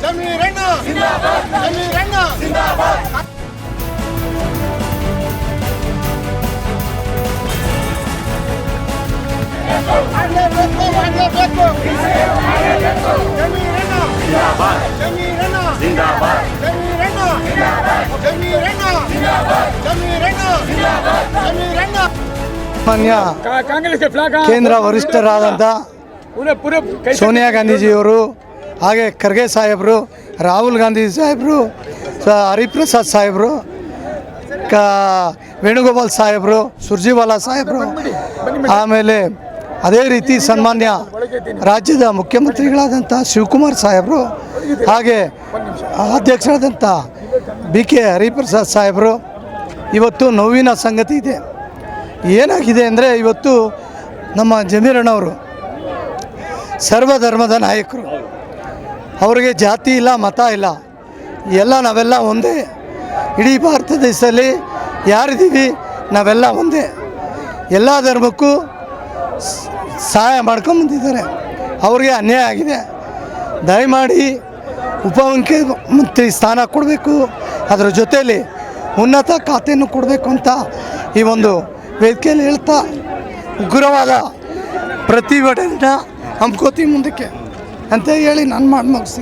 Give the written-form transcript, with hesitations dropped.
ಜಮೀರಣ್ಣ ಜಮೀರಣ್ಣ ಮಾನ್ಯ ಕೇಂದ್ರ ವರಿಷ್ಠರಾದಂಥ ಸೋನಿಯಾ ಗಾಂಧೀಜಿಯವರು, ಹಾಗೆ ಖರ್ಗೆ ಸಾಹೇಬರು, ರಾಹುಲ್ ಗಾಂಧಿ ಸಾಹೇಬರು, ಹರಿಪ್ರಸಾದ್ ಸಾಹೇಬರು, ವೇಣುಗೋಪಾಲ್ ಸಾಹೇಬರು, ಸುರ್ಜಿವಾಲಾ ಸಾಹೇಬರು, ಆಮೇಲೆ ಅದೇ ರೀತಿ ಸನ್ಮಾನ್ಯ ರಾಜ್ಯದ ಮುಖ್ಯಮಂತ್ರಿಗಳಾದಂಥ ಶಿವಕುಮಾರ್ ಸಾಹೇಬರು, ಹಾಗೆ ಅಧ್ಯಕ್ಷರಾದಂಥ BK ಹರಿಪ್ರಸಾದ್ ಸಾಹೇಬರು. ಇವತ್ತು ನೋವಿನ ಸಂಗತಿ ಇದೆ. ಏನಾಗಿದೆ ಅಂದರೆ, ಇವತ್ತು ನಮ್ಮ ಜಮೀರಣ್ಣವರು ಸರ್ವಧರ್ಮದ ನಾಯಕರು. ಅವರಿಗೆ ಜಾತಿ ಇಲ್ಲ, ಮತ ಇಲ್ಲ, ನಾವೆಲ್ಲ ಒಂದೇ. ಇಡೀ ಭಾರತ ದೇಶದಲ್ಲಿ ಯಾರಿದ್ದೀವಿ ನಾವೆಲ್ಲ ಒಂದೇ. ಎಲ್ಲ ಧರ್ಮಕ್ಕೂ ಸಹಾಯ ಮಾಡ್ಕೊಂಬಂದಿದ್ದಾರೆ. ಅವ್ರಿಗೆ ಅನ್ಯಾಯ ಆಗಿದೆ. ದಯಮಾಡಿ ಉಪಮುಖ್ಯಮಂತ್ರಿ ಸ್ಥಾನ ಕೊಡಬೇಕು, ಅದರ ಜೊತೆಯಲ್ಲಿ ಉನ್ನತ ಖಾತೆಯನ್ನು ಕೊಡಬೇಕು ಅಂತ ಈ ಒಂದು ವೇದಿಕೆಯಲ್ಲಿ ಹೇಳ್ತಾ ಉಗ್ರವಾದ ಪ್ರತಿಭಟನೆನ ಹಮ್ಕೋತೀವಿ ಮುಂದಕ್ಕೆ ಅಂತ ಹೇಳಿ ನಾನು ಮಾಡಿ ಮುಗಿಸ್ತೀನಿ.